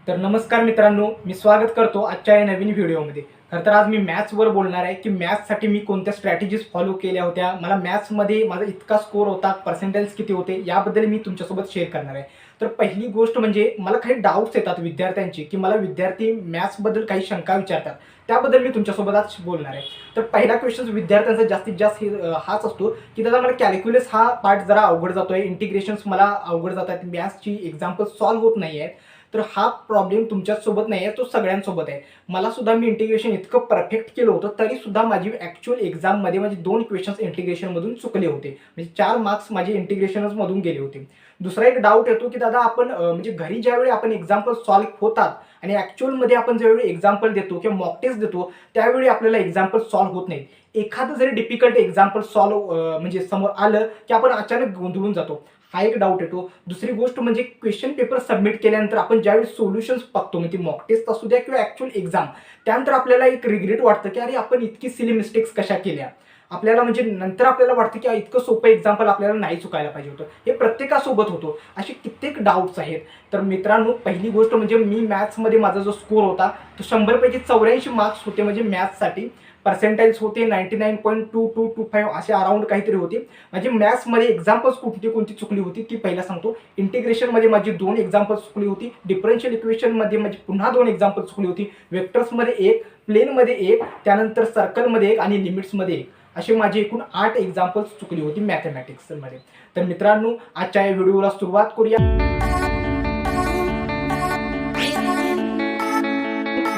तर नमस्कार मित्रांनो, मी स्वागत करतो आजच्या या नवीन व्हिडिओमध्ये. खरं तर आज मी मॅथ्सवर बोलणार आहे की मॅथ्ससाठी मी कोणत्या स्ट्रॅटेजीज फॉलो केल्या होत्या. मला मॅथ्समध्ये माझा इतका स्कोर होता, पर्सेंटेज किती होते याबद्दल मी तुमच्यासोबत शेअर करणार आहे. तर पहिली गोष्ट म्हणजे मला काही डाऊट्स येतात विद्यार्थ्यांची, की मला विद्यार्थी मॅथ्सबद्दल काही शंका विचारतात. त्याबद्दल मी तुमच्यासोबत आज बोलणार आहे. तर पहिला क्वेश्चन विद्यार्थ्यांचा जास्तीत जास्त हाच असतो की दादा मला कॅल्क्युलस हा पार्ट जरा अवघड जातोय, इंटिग्रेशन्स मला अवघड जात आहेत, मॅथ्सची एक्झाम्पल सॉल्व्ह होत नाही आहेत. तर हा प्रॉब्लेम तुमच्यासोबत नाही आहे, तो सगळ्यांसोबत आहे. मला सुद्धा मी इंटिग्रेशन इतकं परफेक्ट केलं होतं तरी सुद्धा माझी ॲक्च्युअल एक्झाममध्ये माझे 2 क्वेश्चन्स इंटिग्रेशनमधून चुकले होते. म्हणजे 4 मार्क्स माझे इंटिग्रेशनच मधून गेले होते. दुसरा एक डाऊट येतो की दादा आपण म्हणजे घरी ज्यावेळी आपण एक्झाम्पल सॉल्व्ह होतात आणि ॲक्च्युअलमध्ये आपण ज्यावेळी एक्झाम्पल देतो किंवा मॉक टेस्ट देतो त्यावेळी आपल्याला एक्झाम्पल सॉल्व्ह होत नाहीत. एखादं जरी डिफिकल्ट एक्झाम्पल सॉल्व्ह म्हणजे समोर आलं की आपण अचानक गोंधळून जातो. हा एक डाऊट येतो. दुसरी गोष्ट म्हणजे क्वेश्चन पेपर सबमिट केल्यानंतर आपण ज्यावेळी सोल्युशन्स बघतो, म्हणजे मॉक टेस्ट असू द्या किंवा ॲक्च्युअल एक्झाम, त्यानंतर आपल्याला एक रिग्रेट वाटतं की अरे आपण इतकी सिली मिस्टेक्स कशा केल्या. आपल्याला म्हणजे नंतर आपल्याला वाटतं की इतकं सोपं एक्झाम्पल आपल्याला नाही चुकायला पाहिजे होतं. हे प्रत्येकासोबत होतं. असे कित्येक डाऊट्स आहेत. तर मित्रांनो, पहिली गोष्ट म्हणजे मी मॅथ्समध्ये माझा जो स्कोर होता तो 100 पैकी 84 मार्क्स होते. म्हणजे मॅथ्ससाठी पर्सेंटाइल्स होते 99.2225 असे अराउंड काहीतरी होते. म्हणजे मॅथ्समध्ये एक्झाम्पल्स कोणती कोणती चुकली होती ती पहिला सांगतो. इंटिग्रेशनमध्ये माझी 2 एक्झाम्पल्स चुकली होती. डिफरन्शियल इक्वेशनमध्ये माझी पुन्हा 2 एक्झाम्पल्स चुकली होती. वेक्टर्समध्ये 1, प्लेनमध्ये 1, त्यानंतर सर्कलमध्ये 1 आणि लिमिट्समध्ये 1. असे माझे एकूण 8 एक्झाम्पल्स चुकली होती मॅथमॅटिक्समध्ये. तर मित्रांनो, आजच्या या व्हिडिओला सुरुवात करूया.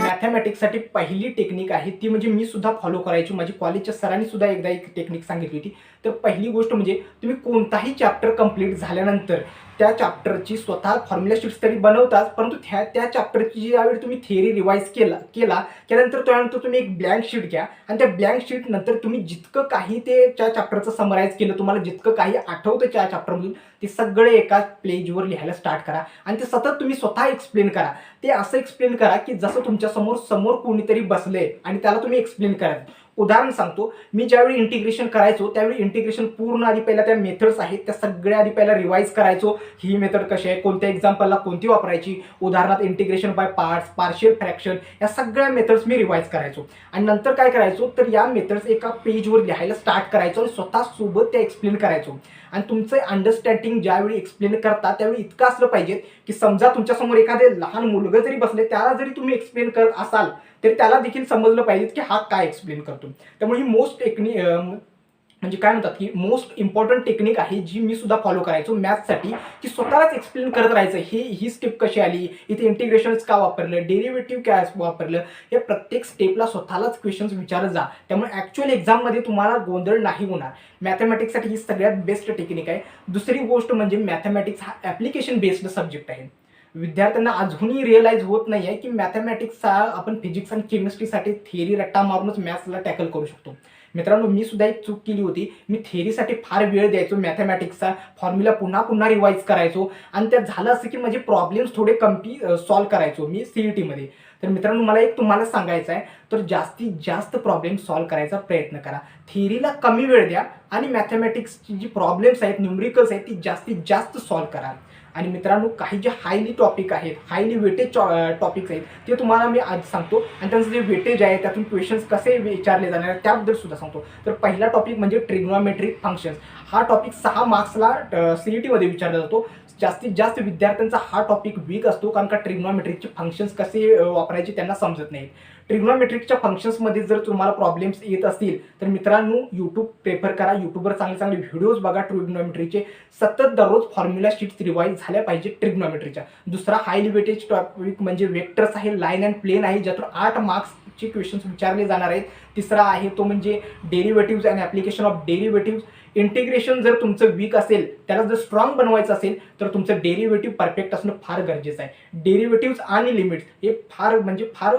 मॅथमॅटिक्ससाठी पहिली टेक्निक आहे ती म्हणजे मी सुद्धा फॉलो करायची. माझी कॉलेजच्या सरांनी सुद्धा एकदा एक टेक्निक सांगितली होती. तर पहिली गोष्ट म्हणजे तुम्ही कोणताही चॅप्टर कंप्लीट झाल्यानंतर त्या चॅप्टरची स्वतः फॉर्म्युला शीट्स तरी बनवताच, परंतु त्या चॅप्टरची ज्यावेळी तुम्ही थिअरी रिवाईज केल्यानंतर त्यानंतर तुम्ही एक ब्लँक शीट घ्या आणि त्या ब्लँक शीट नंतर तुम्ही जितकं काही ते त्या चॅप्टरचं समराईज केलं, तुम्हाला जितकं काही आठवतं त्या चॅप्टरमधून ते सगळे एका पेजवर लिहायला स्टार्ट करा आणि ते सतत तुम्ही स्वतः एक्सप्लेन करा. ते असं एक्सप्लेन करा की जसं तुमच्या समोर कोणीतरी बसले आणि त्याला तुम्ही एक्सप्लेन करा. उदाहरण सांगतो, मी ज्यावेळी इंटिग्रेशन करायचो त्यावेळी इंटिग्रेशन पूर्ण आधी पहिला त्या मेथड्स आहेत त्या सगळ्या आधी पहिला रिवाईज करायचो. ही मेथड कशी आहे, कोणत्या एक्झाम्पलला कोणती वापरायची, उदाहरणार्थ integration by parts, partial fraction, या सगळ्या मेथड्स मी रिवाईज करायचो. आणि नंतर काय करायचो तर या मेथड्स एका पेजवर लिहायला स्टार्ट करायचो आणि स्वतः सोबत त्या एक्सप्लेन करायचो. आणि तुमचं अंडरस्टँडिंग ज्यावेळी एक्सप्लेन करता त्यावेळी इतकं असलं पाहिजे की समजा तुमच्यासमोर एखादे लहान मुलगा जरी बसले, त्याला जरी तुम्ही एक्सप्लेन करत असाल तरी त्याला देखील समजलं पाहिजे की हा काय एक्सप्लेन करतो. त्यामुळे ही म्हणजे काय म्हणतात की मोस्ट इम्पॉर्टंट टेक्निक आहे जी मी सुद्धा फॉलो करायचो मॅथ्ससाठी, की स्वतःलाच एक्सप्लेन करत राहायचं. ही स्टेप कशी आली, इथे इंटिग्रेशन्स का वापरलं, डेरिव्हेटिव्ह काय वापरलं, हे प्रत्येक स्टेपला स्वतःलाच क्वेश्चन्स विचारत जा. त्यामुळे ॲक्च्युअल एक्झाममध्ये तुम्हाला गोंधळ नाही होणार. मॅथमॅटिक्ससाठी ही सगळ्यात बेस्ट टेक्निक आहे. दुसरी गोष्ट म्हणजे मॅथमॅटिक्स हा ॲप्लिकेशन बेस्ड सब्जेक्ट आहे. विद्यार्थ्यांना अजूनही रिअलाइज होत नाही आहे की मॅथमॅटिक्सचा आपण फिजिक्स आणि केमिस्ट्रीसाठी थिअरी रट्टा मारूनच मॅथ्सला टॅकल करू शकतो. मित्रांनो, मी सुद्धा एक चूक केली होती. मी थिअरीसाठी फार वेळ द्यायचो, मॅथमॅटिक्सचा फॉर्म्युला पुन्हा पुन्हा रिवाईज करायचो आणि त्यात झालं असं की माझे प्रॉब्लेम्स थोडे कमी सॉल्व्ह करायचो मी CETमध्ये. तर मित्रांनो, मला एक तुम्हाला सांगायचं आहे, तर जास्तीत जास्त प्रॉब्लेम सॉल्व्ह करायचा प्रयत्न करा. थिअरीला कमी वेळ द्या आणि मॅथमॅटिक्सची जी प्रॉब्लेम्स आहेत, न्यूमरिकल्स आहेत, ती जास्तीत जास्त सॉल्व्ह करा. आणि मित्रांनो, काही जे हायली टॉपिक आहेत, हायली वेटेज टॉपिक्स आहेत ते तुम्हाला मी आज सांगतो आणि त्यांचं जे वेटेज आहे त्यातून क्वेश्चन्स कसे विचारले जाणार आहेत त्याबद्दल सुद्धा सांगतो. तर पहिला टॉपिक म्हणजे ट्रिग्नॉमेट्रिक फंक्शन्स. हा टॉपिक 6 मार्क्सला CETमध्ये विचारला जातो. जास्तीत जास्त विद्यार्थ्यांचा हा टॉपिक वीक असतो, कारण का ट्रिग्नॉमेट्रिकचे फंक्शन्स कसे वापरायचे त्यांना समजत नाहीत. ट्रिग्नॉमेट्रिकच्या फंक्शन्समध्ये जर तुम्हाला प्रॉब्लेम्स येत असतील तर मित्रांनो, यूट्यूब प्रेफर करा. यूट्यूबवर चांगले चांगले व्हिडिओज बघा ट्रिग्नॉमेट्रीचे. सतत दररोज फॉर्म्युला शीट्स रिवाईज झाल्या पाहिजे ट्रिग्नॉमेट्रीच्या. दुसरा हायली वेटेज टॉपिक म्हणजे वेक्टर्स आहे, लाईन अँड प्लेन आहे, ज्यातून 8 मार्क्सचे क्वेश्चन्स विचारले जाणार आहेत. तिसरा आहे तो म्हणजे derivatives and application of derivatives. Integration जर तुमचं वीक असेल, त्याला जर स्ट्रॉंग बनवायचं असेल तर तुमचं डेरिव्हेटिव्ह परफेक्ट असणं फार गरजेचं आहे. डेरिव्हेटिव्ज आणि लिमिट्स हे फार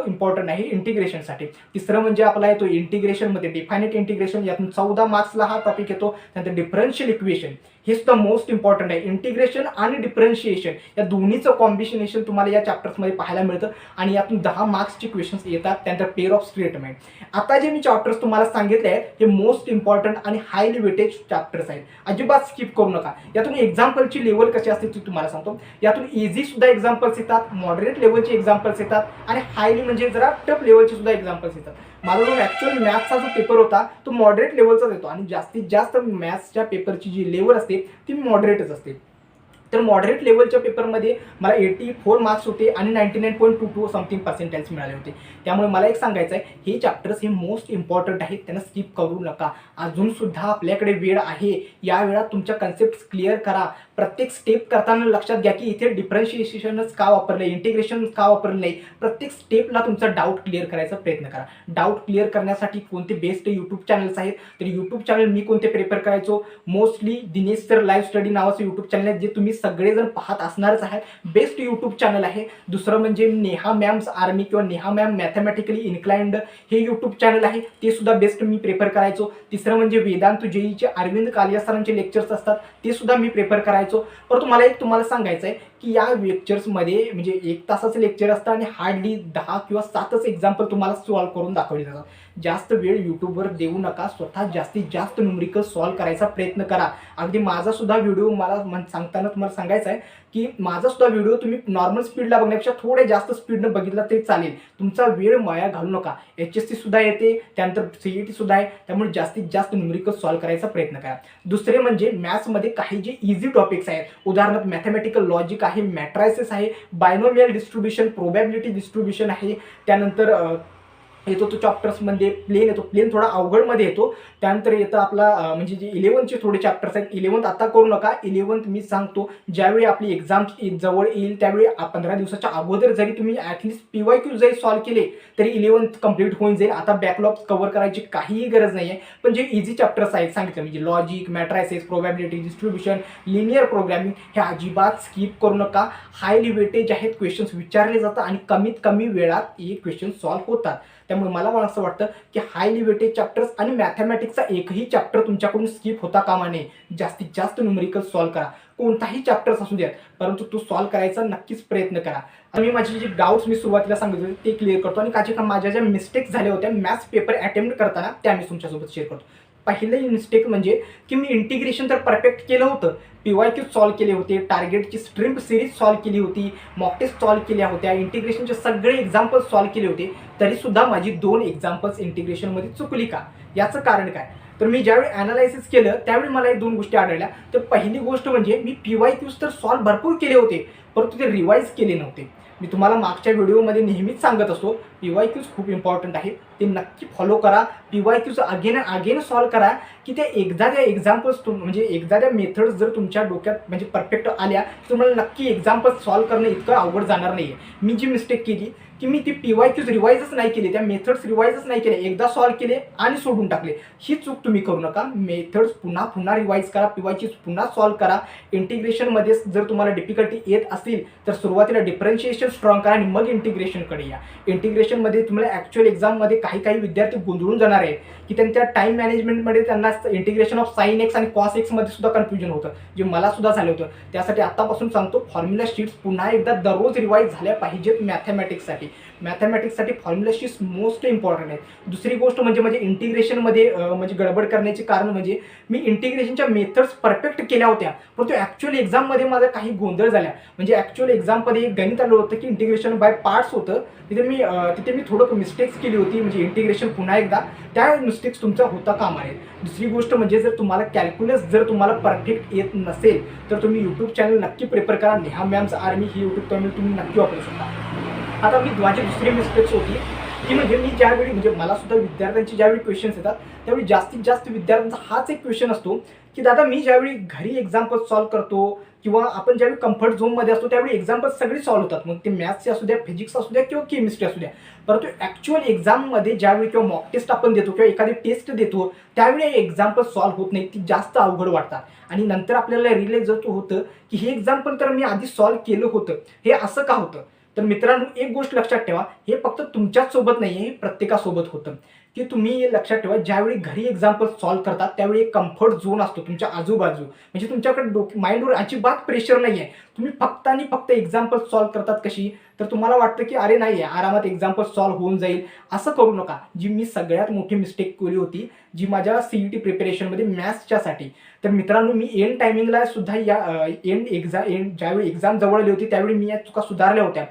इम्पॉर्टंट आहे इंटिग्रेशनसाठी. तिसरं म्हणजे आपला येतो इंटिग्रेशनमध्ये डिफायनेट इंटिग्रेशन, यातून 14 मार्क्सला हा टॉपिक येतो. त्यानंतर डिफरन्शियल इक्वेशन, हे सुद्धा मोस्ट इम्पॉर्टंट आहे. इंटिग्रेशन आणि डिफरन्शिएशन या दोन्हीचं कॉम्बिनेशन तुम्हाला या चॅप्टर्समध्ये पाहायला मिळतं आणि यातून 10 मार्क्सचे क्वेश्चन्स येतात. त्यानंतर पेअर ऑफ स्टेटमेंट. आता जे जे मी चॅप्टर्स तुम्हाला सांगितले आहेत हे मोस्ट इम्पॉर्टंट आणि हायली वेटेज चॅप्टर्स आहेत. अजिबात स्किप करू नका. यातून एक्झाम्पलची लेवल कशी असते ती तुम्हाला सांगतो. यातून इझी सुद्धा एक्झाम्पल्स येतात, मॉडरेट लेवलचे एक्झाम्पल्स येतात आणि हायली म्हणजे जरा टफ लेवलचे सुद्धा एक्झाम्पल्स येतात. माझा जो ॲक्च्युअल मॅथ्सचा जो पेपर होता तो मॉडरेट लेवलचाच येतो आणि जास्तीत जास्त मॅथ्सच्या पेपरची जी लेवल असते ती मॉडरेटच असते. तर मॉडरेट लेवलच्या पेपरमध्ये मला 84 मार्क्स होते आणि 99.22 समथिंग पर्सेंटेज मिळाले होते. त्यामुळे मला एक सांगायचं आहे, हे चॅप्टर्स हे मोस्ट इम्पॉर्टंट आहेत, त्यांना स्किप करू नका. अजूनसुद्धा आपल्याकडे वेळ आहे. या वेळात तुमच्या कन्सेप्ट क्लिअर करा. प्रत्येक स्टेप करताना लक्षात घ्या की इथे डिफरन्शिएशनच का वापरलं, इंटिग्रेशन का वापरलं नाही. प्रत्येक स्टेपला तुमचा डाऊट क्लिअर करायचा प्रयत्न करा. डाऊट क्लिअर करण्यासाठी कोणते बेस्ट यूट्यूब चॅनल्स आहेत, तर यूट्यूब चॅनल मी कोणते प्रेफर करायचो, mostly Dinesh sir live study नावाचं यूट्यूब चॅनल आहे जे तुम्ही सगळेजण पाहत असणारच आहे. बेस्ट यूट्यूब चॅनल आहे. दुसरं म्हणजे नेहा मॅम्स आर्मी किंवा नेहा मॅम मॅथमॅटिकली इन्क्लाइंड हे यूट्यूब चॅनल आहे, ते सुद्धा बेस्ट मी प्रेफर करायचो. तिसरं म्हणजे वेदांत जेईचे अरविंद कालिया सरांचे लेक्चर्स असतात, ते सुद्धा मी प्रेफर करायचो. परंतु मला एक तुम्हाला सांगायचं आहे की या लेक्चर्समध्ये म्हणजे 1 तासाचं लेक्चर असतं आणि हार्डली 10 किंवा 7च एक्झाम्पल तुम्हाला सॉल्व्ह करून दाखवले जातात. जास्त वेळ यूट्यूबवर देऊ नका. स्वतः जास्तीत जास्त न्यूमरिकल सॉल्व्ह करायचा प्रयत्न करा. अगदी माझा सुद्धा व्हिडिओ मला सांगताना तुम्हाला सांगायचं आहे की माझा सुद्धा व्हिडिओ तुम्ही नॉर्मल स्पीडला बघण्यापेक्षा थोड्या जास्त स्पीडनं बघितला तरी चालेल. तुमचा वेळ वाया घालू नका. HSC सुद्धा येते, त्यानंतर CET सुद्धा आहे, त्यामुळे जास्तीत जास्त न्यूमरिकल सॉल्व्ह करायचा प्रयत्न करा. दुसरे म्हणजे मॅथ्समध्ये काही जे इझी टॉपिक्स आहेत, उदाहरणार्थ मॅथमॅटिकल लॉजिक आहे, मॅट्रायसिस आहे, बायनोमियल डिस्ट्रीब्युशन, प्रोबॅबिलिटी डिस्ट्रीब्युशन आहे, त्यानंतर येतो तो चॅप्टर्समध्ये प्लेन येतो. प्लेन थोडा अवघडमध्ये येतो. त्यानंतर येतं आपला म्हणजे जे 11चे थोडे चॅप्टर्स आहेत. 11th आता करू नका. 11th मी सांगतो ज्यावेळी आपली एक्झाम जवळ येईल त्यावेळी 15 दिवसाच्या अगोदर जरी तुम्ही ॲटलिस्ट PYQ जरी सॉल्व्ह केले तरी 11th कंप्लीट होऊन जाईल. आता बॅकलॉग कव्हर करायची काहीही गरज नाही आहे. पण जे इझी चॅप्टर्स आहेत सांगितलं म्हणजे logic, मॅट्रायसिस, probability distribution, linear programming हे अजिबात स्किप करू नका. हायली वेटेज आहेत, क्वेश्चन्स विचारले जातात आणि कमीत कमी वेळात हे क्वेश्चन सॉल्व्ह होतात. त्यामुळे मला असं वाटतं की हायली वेटेज चॅप्टर्स आणि मॅथमॅटिक्सचा एकही चॅप्टर तुमच्याकडून स्किप होता कामा नये. जास्तीत जास्त न्यूमरिकल सॉल्व्ह करा. कोणताही चॅप्टर्स असू द्यात, परंतु तो सॉल्व्ह करायचा नक्कीच प्रयत्न करा. आणि मी माझी जे डाऊट्स मी सुरुवातीला सांगितले ते क्लिअर करतो आणि माझ्या ज्या मिस्टेक्स झाल्या होत्या मॅथ्स पेपर अटेम्प्ट करताना त्या मी तुमच्यासोबत शेअर करतो. पहिलं मिस्टेक म्हणजे की मी इंटिग्रेशन तर परफेक्ट केलं होतं, PYQ सॉल्व्ह केले होते, टार्गेटची स्ट्रिम्प सिरीज सॉल्व्ह केली होती, मॉक टेस्ट सॉल्व्ह केल्या होत्या, इंटिग्रेशनचे सगळे एक्झाम्पल्स सॉल्व्ह केले होते, तरीसुद्धा माझी 2 एक्झाम्पल्स इंटिग्रेशनमध्ये चुकली का? याचं कारण काय? तर मी ज्यावेळी ॲनालायसिस केलं त्यावेळी मला 2 गोष्टी आढळल्या. तर पहिली गोष्ट म्हणजे मी PYQs तर सॉल्व्ह भरपूर केले होते, परंतु ते रिवाईज केले नव्हते. मी तुम्हाला मागच्या व्हिडिओमध्ये नेहमीच सांगत असतो PYQs खूप इम्पॉर्टंट आहे, ते नक्की फॉलो करा. PYQs अगेन अगेन सॉल्व्ह करा की ते एकदा त्या एक्झाम्पल्स म्हणजे एकदा त्या मेथड्स जर तुमच्या डोक्यात म्हणजे परफेक्ट आल्या तुम्हाला नक्की एक्झाम्पल्स सॉल्व्ह करणं इतकं अवघड जाणार नाही आहे. मी जी मिस्टेक केली की मी ती PYQs रिवाईजच नाही केले, त्या मेथड्स रिवाईजच नाही केले, एकदा सॉल्व्ह केले आणि सोडून टाकले. ही चूक तुम्ही करू नका. मेथड्स पुन्हा पुन्हा रिवाईज करा, PYQs पुन्हा सॉल्व्ह करा. इंटिग्रेशनमध्ये जर तुम्हाला डिफिकल्टी येत असेल तर सुरुवातीला डिफरन्शिएशन स्ट्रॉंग करा आणि मग इंटिग्रेशनकडे या. इंटिग्रेशनमध्ये तुम्हाला ॲक्च्युअल एक्झाममध्ये काही विद्यार्थी गोंधळून जाणार आहेत की त्यांच्या टाईम मॅनेजमेंटमध्ये त्यांना इंटिग्रेशन ऑफ साइन एक्स आणि कॉस एक्समध्ये सुद्धा कन्फ्युजन होतं, जे मला सुद्धा झालं होतं. त्यासाठी आत्तापासून सांगतो फॉर्म्युला शीट्स पुन्हा एकदा दररोज रिवाईज झाल्या पाहिजेत. मॅथमॅटिक्ससाठी फॉर्म्युला शीट्स मोस्ट इम्पॉर्टंट आहेत. दुसरी गोष्ट म्हणजे इंटिग्रेशनमध्ये म्हणजे गडबड करण्याचे कारण म्हणजे मी इंटिग्रेशनच्या मेथड्स परफेक्ट केल्या होत्या, परंतु ॲक्च्युअल एक्झाममध्ये माझा काही गोंधळ झाल्या. म्हणजे ॲक्च्युअल एक्झाममध्ये एक गणित आलं होतं की इंटिग्रेशन बाय पार्ट्स होतं, तिथे मी थोडं मिस्टेक्स केली होती. म्हणजे इंटिग्रेशन पुन्हा एकदा त्या मिस्टेक्स तुमचा होता कामा नये. दुसरी गोष्ट म्हणजे जर तुम्हाला कॅल्क्युलस जर तुम्हाला परफेक्ट येत नसेल तर तुम्ही यूट्यूब चॅनल नक्की प्रेफर करा. नेहा मॅम्स आर्मी ही यूट्यूब चॅनल तुम्ही नक्की वापरू शकता. आता माझी दुसरी मिस्टेक्स होती की म्हणजे मी ज्यावेळी म्हणजे मला सुद्धा विद्यार्थ्यांचे ज्यावेळी क्वेश्चन्स येतात त्यावेळी जास्तीत जास्त विद्यार्थ्यांचा हाच एक क्वेश्चन असतो की दादा मी ज्यावेळी घरी एक्झाम्पल सॉल्व्ह करतो किंवा आपण ज्यावेळी कम्फर्ट झोनमध्ये असतो त्यावेळी एक्झाम्पल सगळी सॉल्व्ह होतात, मग ते मॅथ्सचे असू द्या, फिजिक्स असू द्या किंवा केमिस्ट्री असू द्या. परंतु ॲक्च्युअल एक्झाममध्ये ज्यावेळी किंवा मॉक टेस्ट आपण देतो किंवा एखादी टेस्ट देतो त्यावेळी एक्झाम्पल सॉल्व्ह होत नाही, ती जास्त अवघड वाटतात आणि नंतर आपल्याला रिअलाइज होतं की हे एक्झाम्पल तर मी आधी सॉल्व्ह केलं होतं, हे असं का होतं. तर मित्रांनो एक गोष्ट लक्षात ठेवा, हे फक्त तुमच्याच सोबत नाही आहे, हे प्रत्येकासोबत होतं की तुम्ही लक्षात ठेवा, ज्यावेळी घरी एक्झाम्पल सॉल्व्ह करतात त्यावेळी एक कम्फर्ट झोन असतो तुमच्या आजूबाजू, म्हणजे तुमच्याकडे माइंडवर अजिबात प्रेशर नाही आहे. तुम्ही फक्त आणि फक्त एक्झाम्पल सॉल्व्ह करतात कशी, तर तुम्हाला वाटतं की अरे नाही आरामात एक्झाम्पल सॉल्व्ह होऊन जाईल. असं करू नका. जी मी सगळ्यात मोठी मिस्टेक केली होती, जी माझ्या CET प्रिपरेशनमध्ये मॅथ्सच्यासाठी. तर मित्रांनो, मी एंड टायमिंगला सुद्धा या ज्यावेळी एक्झाम जवळ आली होती त्यावेळी मी या चुका सुधारल्या होत्या.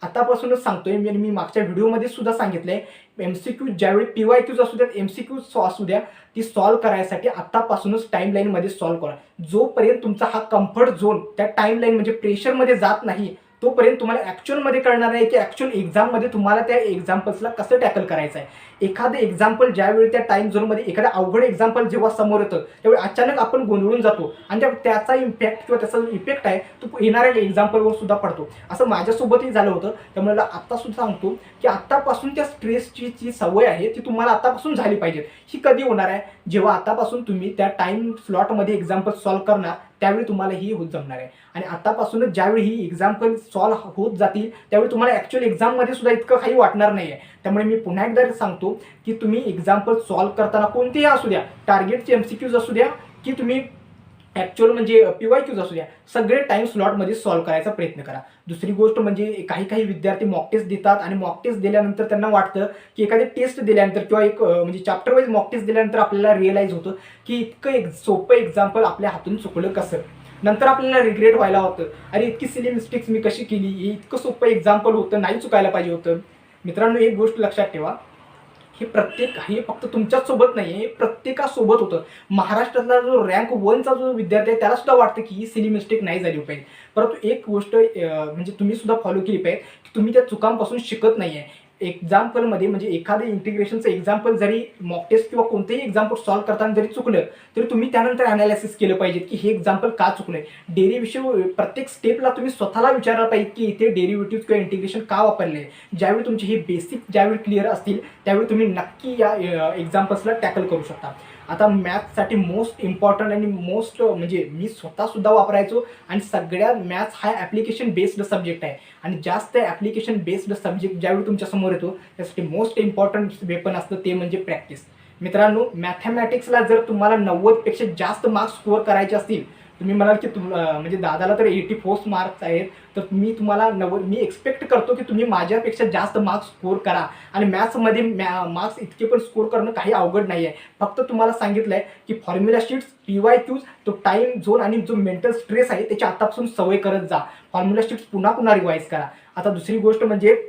आतापासूनच सांगतोय मी मागच्या व्हिडिओमध्ये सुद्धा सांगितलंय, MCQ ज्यावेळी PYQs असू द्यात, MCQ असू द्या, ती सॉल्व्ह करायसाठी आतापासूनच टाईमलाईनमध्ये सॉल्व्ह करा. जोपर्यंत तुमचा हा कम्फर्ट झोन त्या टाईमलाईन म्हणजे प्रेशरमध्ये जात नाही, तोपर्यंत तुम्हाला ॲक्च्युअलमध्ये कळणार नाही की ॲक्च्युअल एक्झाममध्ये तुम्हाला त्या एक्झाम्पल्सला कसं टॅकल करायचं आहे. एखादं एक्झाम्पल ज्यावेळी त्या टाईम झोनमध्ये एखादं अवघड एक्झाम्पल जेव्हा समोर येतं त्यावेळी अचानक आपण गोंधळून जातो आणि त्याचा इम्पॅक्ट किंवा त्याचा इफेक्ट आहे तो येणाऱ्या एक्झाम्पलवर सुद्धा पडतो. असं माझ्यासोबतही झालं होतं. त्यामुळे आता सुद्धा सांगतो की आत्तापासून त्या स्ट्रेसची जी सवय आहे ती तुम्हाला आतापासून झाली पाहिजे. ही कधी होणार आहे, जेव्हा आतापासून तुम्ही त्या टाईम स्लॉटमध्ये एक्झाम्पल सॉल्व्ह करणार त्यावेळी तुम्हाला ही होत जमणार आहे. आणि आतापासूनच ज्यावेळी ही एक्झाम्पल सॉल्व्ह होत जातील त्यावेळी तुम्हाला ॲक्च्युअल एक्झाममध्ये सुद्धा इतकं काही वाटणार नाही आहे. त्यामुळे मी पुन्हा एकदा सांगतो की तुम्ही एक्झाम्पल सॉल्व्ह करताना कोणतेही असू द्या, टार्गेटचे MCQs असू द्या की तुम्ही ॲक्च्युअल म्हणजे PYQs असू द्या, सगळे टाईम स्लॉटमध्ये सॉल्व्ह करायचा प्रयत्न करा. दुसरी गोष्ट म्हणजे काही विद्यार्थी मॉक टेस्ट देतात आणि मॉक टेस्ट दिल्यानंतर त्यांना वाटतं की एखादी टेस्ट दिल्यानंतर किंवा एक म्हणजे चॅप्टर वाईज मॉक टेस्ट दिल्यानंतर आपल्याला रिअलाईज होतं की इतकं सोपं एक्झाम्पल आपल्या हातून चुकलं कसं. नंतर आपल्याला रिग्रेट व्हायला होतं, अरे इतकी सिली मिस्टेक्स मी कशी केली, हे इतकं सोपं एक्झाम्पल होतं, नाही चुकायला पाहिजे होतं. मित्रांनो, एक गोष्ट लक्षात ठेवा, हे फक्त तुमच्याच सोबत नाही, हे प्रत्येकासोबत होतं. महाराष्ट्रातला जो रँक 1चा जो विद्यार्थी आहे त्याला सुद्धा वाटतं की ही सिली मिस्टेक नाही झाली पाहिजे. परंतु एक गोष्ट म्हणजे तुम्ही सुद्धा फॉलो केली पाहिजे की तुम्ही त्या चुकांपासून शिकत नाही आहे. एक्झाम्पलमध्ये म्हणजे एखादं इंटिग्रेशनचं एक्झाम्पल जरी मॉक टेस्ट किंवा कोणतेही एक्झाम्पल सॉल्व्ह करताना जरी चुकलं तरी तुम्ही त्यानंतर अनालिसिस केलं पाहिजे की हे एक्झाम्पल का चुकलंय. डेरिव्हेटिव्ह प्रत्येक स्टेपला तुम्ही स्वतःला विचारलं पाहिजे की इथे डेरिव्हेटिव्ह किंवा इंटिग्रेशन का वापरले. ज्यावेळी तुमचे हे बेसिक ज्यावेळी क्लिअर असतील त्यावेळी तुम्ही नक्की या एक्झाम्पल्सला टॅकल करू शकता. आता मॅथ्ससाठी मोस्ट इम्पॉर्टंट आणि मोस्ट म्हणजे मी स्वतःसुद्धा वापरायचो आणि सगळ्यात मॅथ्स हा ॲप्लिकेशन बेस्ड सब्जेक्ट आहे आणि जास्त ॲप्लिकेशन बेस्ड सब्जेक्ट ज्यावेळी तुमच्यासमोर येतो त्यासाठी मोस्ट इम्पॉर्टंट वेपन असतं ते म्हणजे प्रॅक्टिस. मित्रांनो, मॅथमॅटिक्सला जर तुम्हाला 90पेक्षा जास्त मार्क्स स्कोअर करायचे असतील, तुम्ही म्हणाल की म्हणजे दादाला तर 84 मार्क्स आहेत, तर मी तुम्हाला मी एक्सपेक्ट करतो की तुम्ही माझ्यापेक्षा जास्त मार्क्स स्कोअर करा. आणि मॅथ्समध्ये मार्क्स इतके पण स्कोअर करणं काही अवघड नाही आहे. फक्त तुम्हाला सांगितलं आहे की फॉर्म्युला शीट्स, PYQs, तो टाईम झोन आणि जो मेंटल स्ट्रेस आहे त्याची आतापासून सवय करत जा. फॉर्म्युला शीट्स पुन्हा रिवाईज करा. आता दुसरी गोष्ट म्हणजे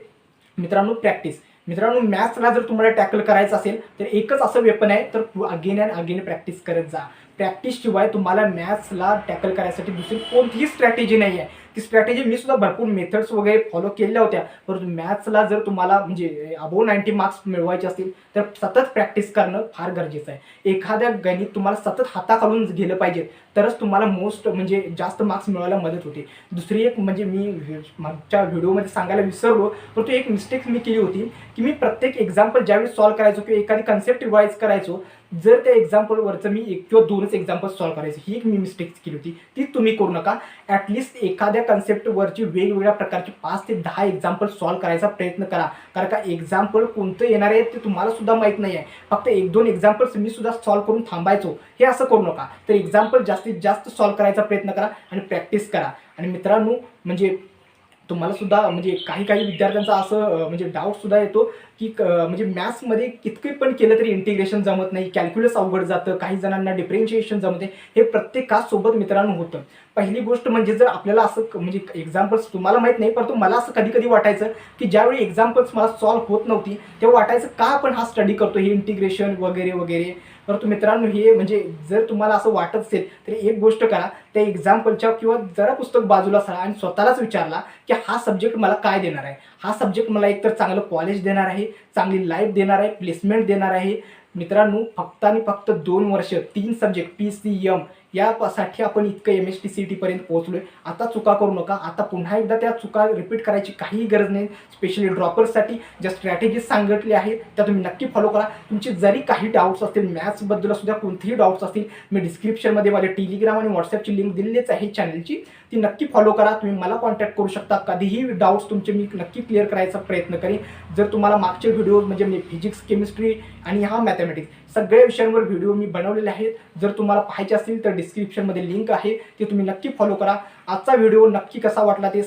मित्रांनो प्रॅक्टिस. मित्रांनो, मॅथ्सला जर तुम्हाला टॅकल करायचं असेल तर एकच असं वेपन आहे, तर अगेन अँड अगेन प्रॅक्टिस करत जा. प्रॅक्टिसशिवाय तुम्हाला मॅथ्सला टॅकल करायसाठी दुसरी कोणतीही स्ट्रॅटेजी नाही आहे. ती स्ट्रॅटेजी मी सुद्धा भरपूर मेथड्स वगैरे फॉलो केलेल्या होत्या, परंतु मॅथ्सला जर तुम्हाला म्हणजे अबोव 90 मार्क्स मिळवायचे असतील तर सतत प्रॅक्टिस करणं फार गरजेचं आहे. एखाद्या गणित तुम्हाला सतत हाताखालून गेलं पाहिजे तरच तुम्हाला म्हणजे जास्त मार्क्स मिळवायला मदत होते. दुसरी एक म्हणजे मी मागच्या व्हिडिओमध्ये सांगायला विसरलो, परंतु एक मिस्टेक मी केली होती की मी प्रत्येक एक्झाम्पल ज्यावेळी सॉल्व्ह करायचो किंवा एखादी कन्सेप्ट रिवाईज करायचो, जर त्या एक्झाम्पलवरचं मी 1 किंवा 2च एक्झाम्पल सॉल्व्ह करायचं, ही एक मी मिस्टेक केली होती. ती तुम्ही करू नका. ॲटलिस्ट एखाद्या कन्सेप्टवरची वेगवेगळ्या प्रकारची 5 ते 10 एक्झाम्पल सॉल्व्ह करायचा प्रयत्न करा. कारण का एक्झाम्पल कोणतं येणार आहे ते तुम्हाला सुद्धा माहीत नाही आहे. फक्त 1-2 एक्झाम्पल्स मी सुद्धा सॉल्व्ह करून थांबायचो, हे असं करू नका. तर एक्झाम्पल जास्तीत जास्त सॉल्व्ह करायचा प्रयत्न करा आणि प्रॅक्टिस करा. आणि मित्रांनो, म्हणजे तुम्हाला सुद्धा म्हणजे काही विद्यार्थ्यांचा असं म्हणजे डाऊट सुद्धा येतो की म्हणजे मॅथ्समध्ये कितके पण केलं तरी इंटिग्रेशन जमत नाही, कॅल्क्युलस अवघड जातं, काही जणांना डिफरेन्शिएशन जमत नाही. हे प्रत्येकासोबत मित्रांनो होतं. पहिली गोष्ट म्हणजे जर आपल्याला असं म्हणजे एक्झाम्पल्स तुम्हाला माहीत नाही, परंतु मला असं कधी वाटायचं की ज्यावेळी एक्झाम्पल्स मला सॉल्व्ह होत नव्हती तेव्हा वाटायचं का आपण हा स्टडी करतो, हे इंटिग्रेशन वगैरे. परंतु मित्रांनो, हे म्हणजे जर तुम्हाला असं वाटत असेल तर एक गोष्ट करा, त्या एक्झाम्पलच्या किंवा जरा पुस्तक बाजूला सरा आणि स्वतःलाच विचारला की हा सब्जेक्ट मला काय देणार आहे. हा सब्जेक्ट मला एकतर चांगलं कॉलेज देणार आहे, चांगली लाईफ देणार आहे, प्लेसमेंट देणार आहे. मित्रांनो, फक्त आणि फक्त 2 वर्ष 3 सब्जेक्ट PCM यासाठी आपण इतकं MST पर्यंत पोहोचलोय. आता चुका करू नका. आता पुन्हा एकदा त्या चुका रिपीट करायची काहीही गरज नाही. स्पेशली ड्रॉपर्ससाठी ज्या स्ट्रॅटेजीज सांगितल्या आहेत त्या तुम्ही नक्की फॉलो करा. तुमचे जरी काही डाऊट्स असतील मॅथ्सबद्दल सुद्धा कोणतेही डाऊट्स असतील, मी डिस्क्रिप्शनमध्ये माझे टेलिग्राम आणि व्हॉट्सअपची लिंक दिलेलीच आहे चॅनलची, ती नक्की फॉलो करा. तुम्ही मला कॉन्टॅक्ट करू शकता. कधीही डाऊट्स तुमचे मी नक्की क्लिअर करायचा प्रयत्न करेन. जर तुम्हाला मागचे व्हिडिओज म्हणजे मी फिजिक्स, केमिस्ट्री आणि मॅथमॅटिक्स सगळ्या विषयांवर व्हिडिओ मी बनवलेले आहेत. जर तुम्हाला पाहायचे असतील तर डिस्क्रिप्शनमध्ये लिंक आहे, ते तुम्ही नक्की फॉलो करा. आजचा व्हिडिओ नक्की कसा वाटला ते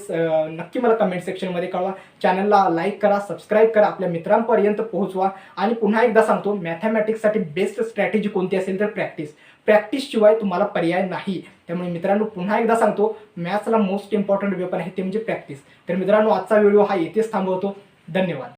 नक्की मला कमेंट सेक्शनमध्ये कळवा. चॅनलला लाईक करा, सबस्क्राईब करा, आपल्या मित्रांपर्यंत पोहोचवा. आणि पुन्हा एकदा सांगतो, मॅथमॅटिक्ससाठी बेस्ट स्ट्रॅटेजी कोणती असेल तर प्रॅक्टिस शिवाय तुम्हाला पर्याय नाही. त्यामुळे मित्रांनो पुन्हा एकदा सांगतो, मॅथ्सला मोस्ट इम्पॉर्टंट वेपन आहे ते म्हणजे प्रॅक्टिस. तर मित्रांनो आजचा व्हिडिओ हा येथेच थांबवतो. धन्यवाद.